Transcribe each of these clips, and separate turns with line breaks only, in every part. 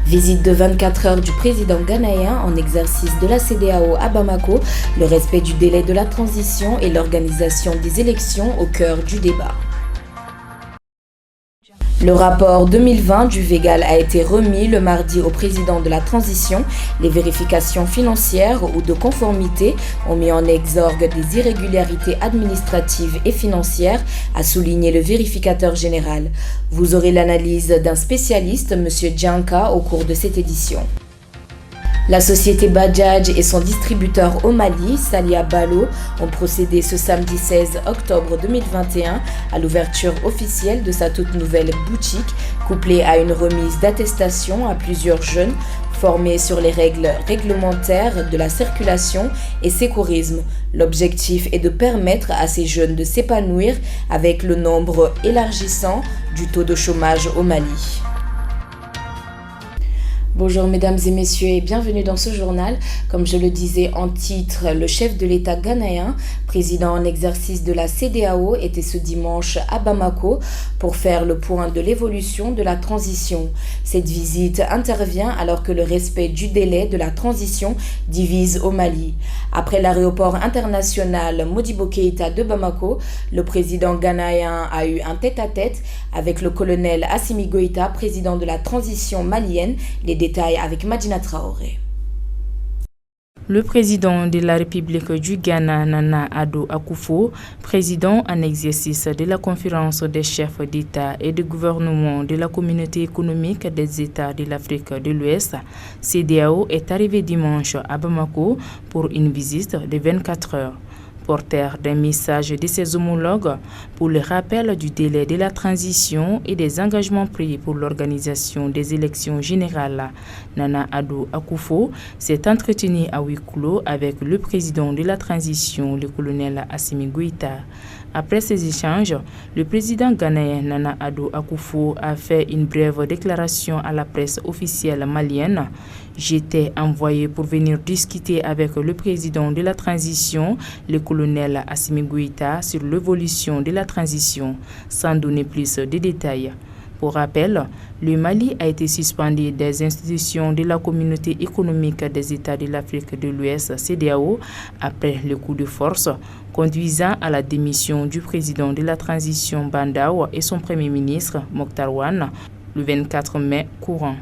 Visite de 24 heures du président ghanéen en exercice de la CEDEAO à Bamako, le respect du délai de la transition et l'organisation des élections au cœur du débat. Le rapport 2020 du VEGAL a été remis le mardi au président de la transition. Les vérifications financières ou de conformité ont mis en exergue des irrégularités administratives et financières, a souligné le vérificateur général. Vous aurez l'analyse d'un spécialiste, M. Djanka, au cours de cette édition. La société Bajaj et son distributeur au Mali, Salia Balo, ont procédé ce samedi 16 octobre 2021 à l'ouverture officielle de sa toute nouvelle boutique, couplée à une remise d'attestation à plusieurs jeunes formés sur les règles réglementaires de la circulation et sécurisme. L'objectif est de permettre à ces jeunes de s'épanouir avec le nombre élargissant du taux de chômage au Mali. Bonjour mesdames et messieurs et bienvenue dans ce journal. Comme je le disais en titre, le chef de l'État ghanéen, président en exercice de la CEDEAO, était ce dimanche à Bamako pour faire le point de l'évolution de la transition. Cette visite intervient alors que le respect du délai de la transition divise au Mali. Après l'aéroport international Modibo Keïta de Bamako, le président ghanéen a eu un tête-à-tête avec le colonel Assimi Goïta, président de la transition malienne. Les détails avec Madina Traoré.
Le président de la République du Ghana, Nana Addo Akufo, président en exercice de la conférence des chefs d'État et de gouvernement de la communauté économique des États de l'Afrique de l'Ouest, CEDEAO, est arrivé dimanche à Bamako pour une visite de 24 heures. Porteur d'un message de ses homologues pour le rappel du délai de la transition et des engagements pris pour l'organisation des élections générales, Nana Addo Akufo s'est entretenu à huis clos avec le président de la transition, le colonel Assimi Goïta. Après ces échanges, le président ghanéen Nana Addo Akufo a fait une brève déclaration à la presse officielle malienne. J'étais envoyé pour venir discuter avec le président de la transition, le colonel Assimi Goïta, sur l'évolution de la transition, sans donner plus de détails. Pour rappel, le Mali a été suspendu des institutions de la communauté économique des États de l'Afrique de l'Ouest, CEDEAO, après le coup de force conduisant à la démission du président de la transition Bandaou et son premier ministre, Mokhtar Ouane, le 24 mai courant.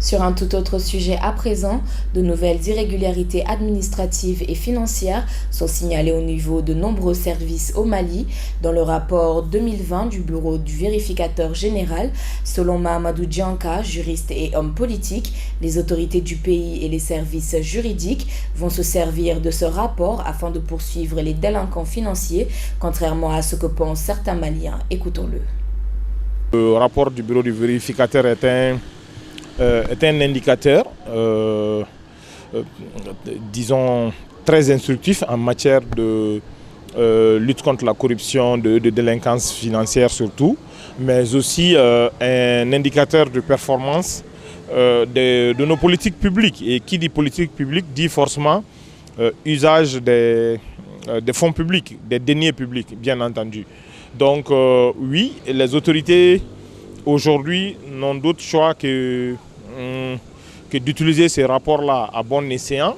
Sur un tout autre sujet à présent, de nouvelles irrégularités administratives et financières sont signalées au niveau de nombreux services au Mali dans le rapport 2020 du bureau du vérificateur général. Selon Mahamadou Djanka, juriste et homme politique, les autorités du pays et les services juridiques vont se servir de ce rapport afin de poursuivre les délinquants financiers, contrairement à ce que pensent certains Maliens. Écoutons-le.
Le rapport du bureau du vérificateur est un indicateur, disons, très instructif en matière de lutte contre la corruption, de délinquance financière surtout, mais aussi un indicateur de performance de nos politiques publiques. Et qui dit politique publique dit forcément usage des fonds publics, des deniers publics, bien entendu. Donc oui, les autorités aujourd'hui n'ont d'autre choix que d'utiliser ces rapports-là à bon escient,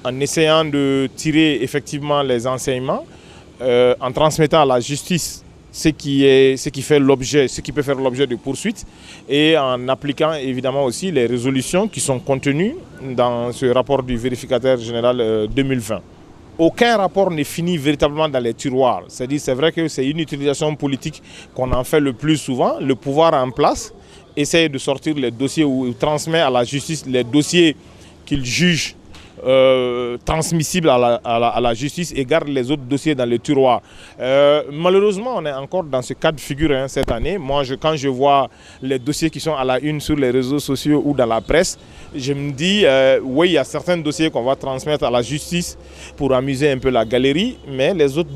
en essayant de tirer effectivement les enseignements, en transmettant à la justice ce qui peut faire l'objet de poursuites et en appliquant évidemment aussi les résolutions qui sont contenues dans ce rapport du vérificateur général 2020. Aucun rapport n'est fini véritablement dans les tiroirs. C'est vrai que c'est une utilisation politique qu'on en fait le plus souvent. Le pouvoir en place essaye de sortir les dossiers ou transmet à la justice les dossiers qu'il juge transmissibles à la justice et garde les autres dossiers dans le tiroir. Malheureusement, on est encore dans ce cas de figure cette année. Moi, quand je vois les dossiers qui sont à la une sur les réseaux sociaux ou dans la presse, je me dis, oui, il y a certains dossiers qu'on va transmettre à la justice pour amuser un peu la galerie, mais les autres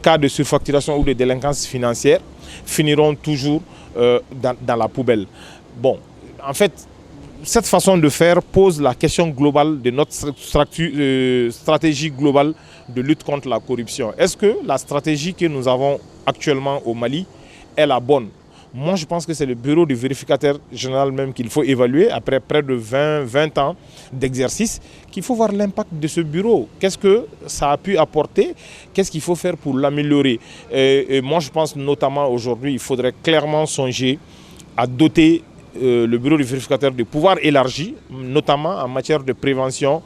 cas de surfacturation ou de délinquance financière finiront toujours dans la poubelle. Bon, En fait, cette façon de faire pose la question globale de notre stratégie globale de lutte contre la corruption. Est-ce que la stratégie que nous avons actuellement au Mali est la bonne? Moi, je pense que c'est le bureau du vérificateur général même qu'il faut évaluer après près de 20 ans d'exercice, qu'il faut voir l'impact de ce bureau. Qu'est-ce que ça a pu apporter? Qu'est-ce qu'il faut faire pour l'améliorer? Et moi, je pense notamment aujourd'hui, il faudrait clairement songer à doter le bureau du vérificateur de pouvoirs élargis, notamment en matière de prévention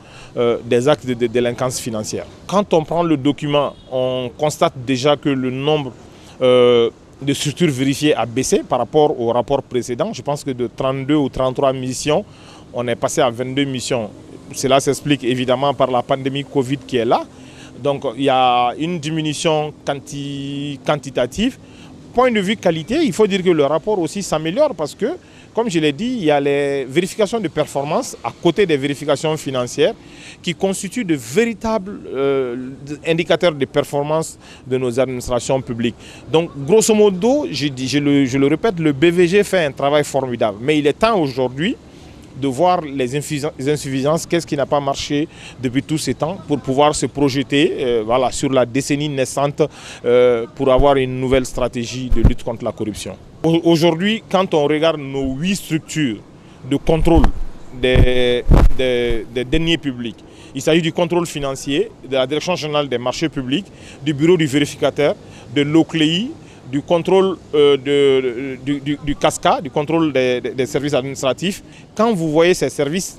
des actes de délinquance financière. Quand on prend le document, on constate déjà que le nombre de structures vérifiées a baissé par rapport au rapport précédent. Je pense que de 32 ou 33 missions, on est passé à 22 missions. Cela s'explique évidemment par la pandémie Covid qui est là. Donc il y a une diminution quantitative. Point de vue qualité, il faut dire que le rapport aussi s'améliore parce que, comme je l'ai dit, il y a les vérifications de performance à côté des vérifications financières qui constituent de véritables indicateurs de performance de nos administrations publiques. Donc, grosso modo, je le répète, le BVG fait un travail formidable. Mais il est temps aujourd'hui de voir les insuffisances, qu'est-ce qui n'a pas marché depuis tous ces temps pour pouvoir se projeter voilà, sur la décennie naissante pour avoir une nouvelle stratégie de lutte contre la corruption. Aujourd'hui, quand on regarde nos 8 structures de contrôle des deniers publics, il s'agit du contrôle financier, de la Direction générale des marchés publics, du bureau du vérificateur, de l'OCLEI, du contrôle du CASCA, du contrôle des services administratifs. Quand vous voyez ces services,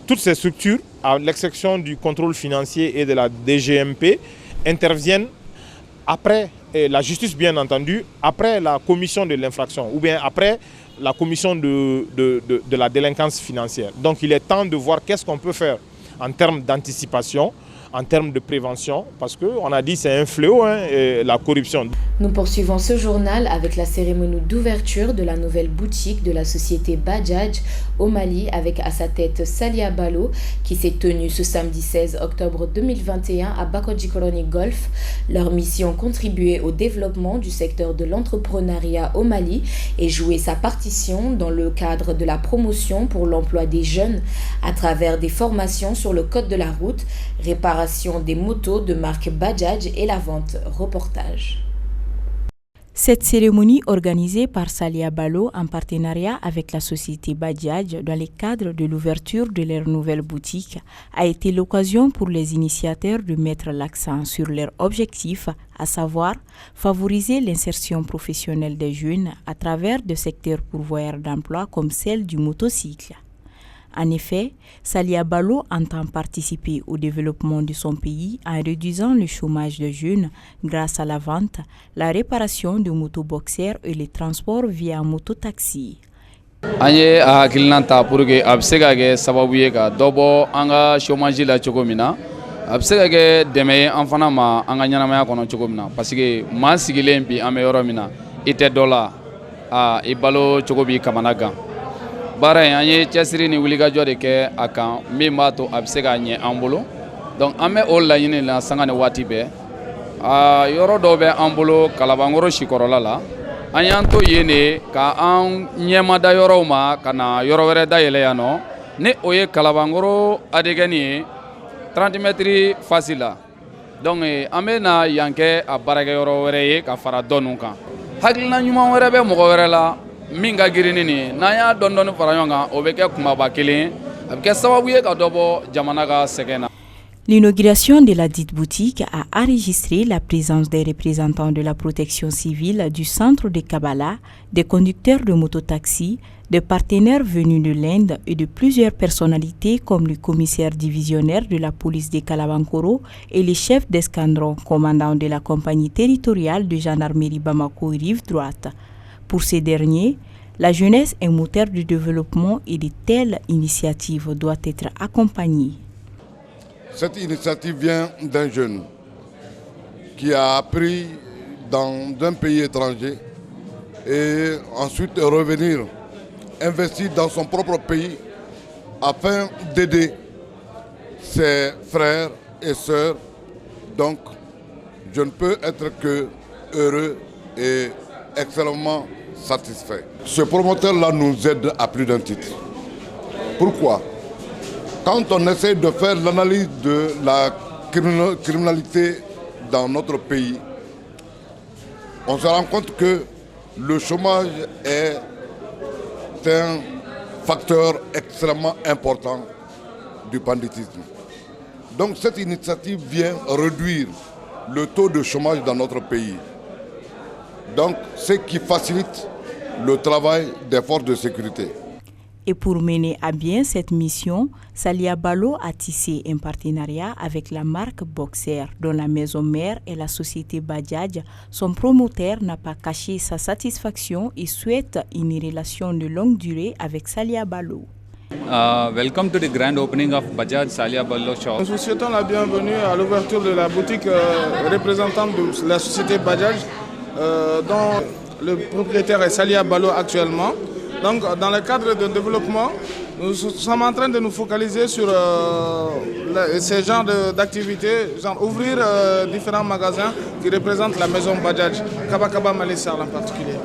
toutes ces structures, à l'exception du contrôle financier et de la DGMP, interviennent après la justice, bien entendu, après la commission de l'infraction ou bien après la commission de la délinquance financière. Donc il est temps de voir qu'est-ce qu'on peut faire en termes d'anticipation, en termes de prévention, parce qu'on a dit c'est un fléau, la corruption.
Nous poursuivons ce journal avec la cérémonie d'ouverture de la nouvelle boutique de la société Bajaj au Mali avec à sa tête Salia Ballo qui s'est tenue ce samedi 16 octobre 2021 à Bakodjikoroni Golf. Leur mission, contribuer au développement du secteur de l'entrepreneuriat au Mali et jouer sa partition dans le cadre de la promotion pour l'emploi des jeunes à travers des formations sur le code de la route, réparation des motos de marque Bajaj et la vente. Reportage.
Cette cérémonie organisée par Salia Ballo en partenariat avec la société Bajaj dans le cadre de l'ouverture de leur nouvelle boutique a été l'occasion pour les initiateurs de mettre l'accent sur leur objectif, à savoir favoriser l'insertion professionnelle des jeunes à travers des secteurs pourvoyeurs d'emploi comme celle du motocycle. En effet, Salia Ballo entend participer au développement de son pays en réduisant le chômage des jeunes grâce à la vente, la réparation de motoboxers et le transport via mototaxi.
An ye a hakilina ta pour que a bɛ se ka kɛ sababu ye ka dɔ bɔ an ka chômage la cogo min na, a bɛ se ka kɛ dɛmɛ ye an fana ma an ka ɲɛnamaya kɔnɔ cogo min na, parce que maa sigilen bi an bɛ yɔrɔ min na i tɛ dɔ la i balo cogo b'i kamana gan. Baara in an ye cɛsiri ni wulikajɔ de kɛ a kan min b'a to a bɛ se ka ɲɛ an bolo, donc an bɛ o laɲini la sanga ni waati bɛɛ. Yɔrɔ dɔw bɛ an bolo Kalabankɔrɔ sikɔrɔla la, an y'an to yen de ka an ɲɛmada yɔrɔw ma ka na yɔrɔ wɛrɛ dayɛlɛ yan nɔ, ni o ye Kalabankɔrɔ adegɛni ye 30 mètres face la, donc an bɛ na yan kɛ a baarakɛ yɔrɔ wɛrɛ ye ka fara dɔ ninnu kan. Hakilina ɲuman wɛrɛ bɛ mɔgɔ wɛrɛ la min ka girinni ni n'an y'a dɔɔni fara ɲɔgɔn kan o bɛ kɛ kumaba kelen a bɛ kɛ sababu ye ka dɔ bɔ jamana ka sɛgɛn na.
L'inauguration de la dite boutique a enregistré la présence des représentants de la protection civile, du centre de Kabbalah, des conducteurs de mototaxi, des partenaires venus de l'Inde et de plusieurs personnalités comme le commissaire divisionnaire de la police de Kalabankoro et le chef d'escadron commandant de la compagnie territoriale de gendarmerie Bamako Rive Droite. Pour ces derniers, la jeunesse est moteur du développement et de telles initiatives doivent être accompagnées.
Cette initiative vient d'un jeune qui a appris dans un pays étranger et ensuite revenir investir dans son propre pays afin d'aider ses frères et sœurs. Donc, je ne peux être que heureux et extrêmement satisfait. Ce promoteur-là nous aide à plus d'un titre. Pourquoi? Quand on essaie de faire l'analyse de la criminalité dans notre pays, on se rend compte que le chômage est un facteur extrêmement important du banditisme. Donc cette initiative vient réduire le taux de chômage dans notre pays. Donc ce qui facilite le travail des forces de sécurité.
Et pour mener à bien cette mission, Salia Ballo a tissé un partenariat avec la marque Boxer, dont la maison mère et la société Bajaj. Son promoteur n'a pas caché sa satisfaction et souhaite une relation de longue durée avec Salia Ballo.
Welcome to the grand opening of Bajaj Salia Ballo shop.
Nous souhaitons la bienvenue à l'ouverture de la boutique représentante de la société Bajaj, dont le propriétaire est Salia Ballo actuellement. Donc, dans le cadre de développement, nous sommes en train de nous focaliser sur ces genres d'activités, genre ouvrir différents magasins qui représentent la maison Bajaj, Kabakaba Malissar en particulier.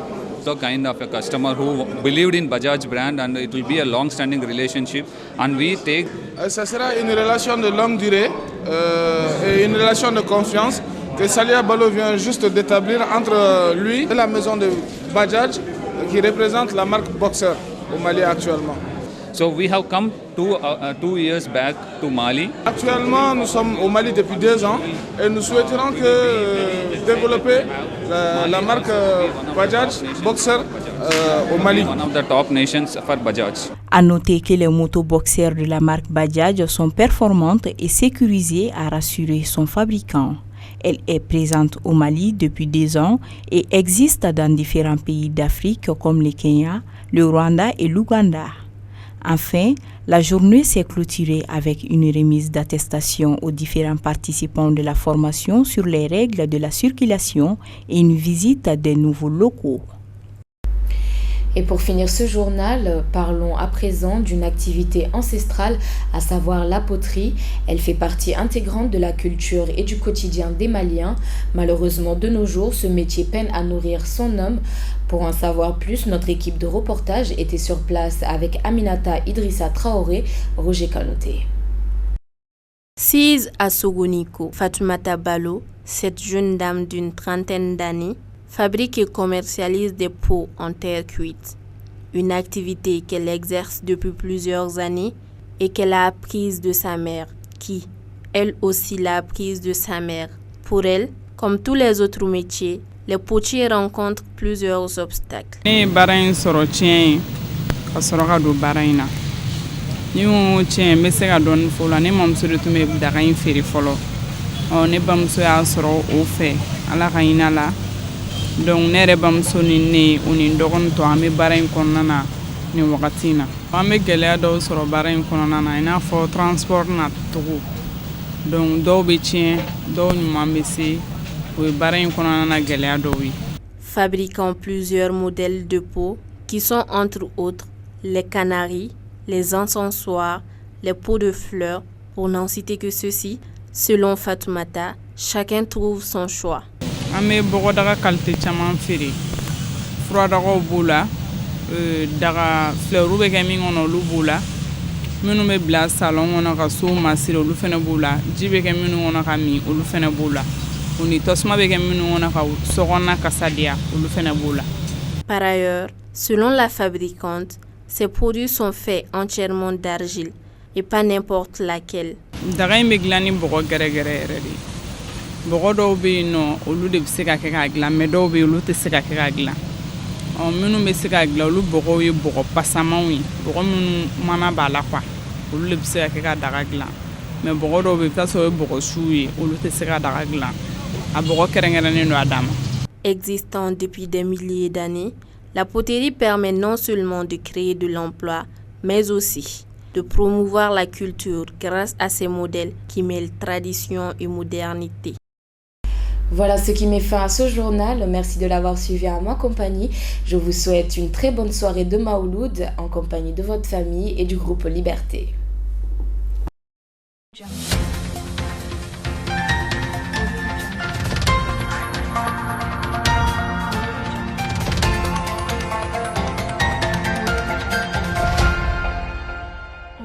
So kind of a customer who believed in Bajaj brand, and it will be a long-standing relationship, and we take.
Ça sera une relation de longue durée et une relation de confiance que Salia Ballo vient juste d'établir entre lui et la maison de Bajaj, qui représente la marque Boxer au Mali actuellement.
So we have come 2 years back to Mali.
Actuellement, nous sommes au Mali depuis 2 ans et nous souhaiterons développer la marque Bajaj Boxer au Mali.
One of the top nations for Bajaj.
À noter que les motos Boxer de la marque Bajaj sont performantes et sécurisées, a rassuré son fabricant. Elle est présente au Mali depuis 2 ans et existe dans différents pays d'Afrique comme le Kenya, le Rwanda et l'Ouganda. Enfin, la journée s'est clôturée avec une remise d'attestation aux différents participants de la formation sur les règles de la circulation et une visite des nouveaux locaux.
Et pour finir ce journal, parlons à présent d'une activité ancestrale, à savoir la poterie. Elle fait partie intégrante de la culture et du quotidien des Maliens. Malheureusement, de nos jours, ce métier peine à nourrir son homme. Pour en savoir plus, notre équipe de reportage était sur place avec Aminata Idrissa Traoré, Roger Kanoté.
Sise à Sogoniko, Fatoumata Ballo, cette jeune dame d'une trentaine d'années, fabrique et commercialise des pots en terre cuite, une activité qu'elle exerce depuis plusieurs années et qu'elle a apprise de sa mère, qui, elle aussi, l'a apprise de sa mère. Pour elle, comme tous les autres métiers, les potiers rencontrent plusieurs obstacles.
Donc ne bamuso ni ne o ni dɔgɔnin to an bɛ baara in kɔnɔna na ni wagati na an bɛ gɛlɛya dɔw sɔrɔ baara in kɔnɔna na i n'a fɔ transport na togo donc dɔw bɛ tiɲɛ dɔw ɲuman bɛ se o ye baara in kɔnɔna na gɛlɛya dɔw ye.
Fabriquant plusieurs modèles de pots qui sont entre autres les canaries, les encensoirs, les pots de fleurs, pour n'en citer que ceux-ci. Selon Fatoumata, chacun trouve son choix.
An bɛ bɔgɔdaga qualité caman feere furadagaw b'o la daga fleurs bɛ kɛ min kɔnɔ olu b'o la minnu bɛ bila salon kɔnɔ ka so masiri olu fɛnɛ b'o la ji bɛ kɛ minnu kɔnɔ ka min olu fɛnɛ b'o la o ni tasuma bɛ kɛ minnu kɔnɔ ka sɔgɔnna kasadiya olu fɛnɛ b'o la.
Par ailleurs, selon la fabricante, ces produits sont faits entièrement d'argile et pas n'importe laquelle.
Daga in bɛ dilan ni bɔgɔ gɛrɛgɛrɛ yɛrɛ de. Bɔgɔ dɔw bɛ yen nɔ olu de bɛ se ka kɛ k'a dilan mais dɔw bɛ yen olu tɛ se ka kɛ k'a dilan minnu bɛ se k'a dilan olu bɔgɔw ye bɔgɔ pasamanw ye bɔgɔ minnu mana b'a la quoi olu de bɛ se ka kɛ ka daga dilan mais bɔgɔ dɔw bɛ yen i bɛ taa sɔrɔ o ye bɔgɔ suw ye olu tɛ se ka daga dilan a bɔgɔ kɛrɛnkɛrɛnnen don a dan ma.
Existant depuis des milliers d'années, la poterie permet non seulement de créer de l'emploi mais aussi de promouvoir la culture grâce à ces modèles qui mêlent tradition et modernité.
Voilà ce qui met fin à ce journal. Merci de l'avoir suivi en ma compagnie. Je vous souhaite une très bonne soirée de Maouloud en compagnie de votre famille et du groupe Liberté.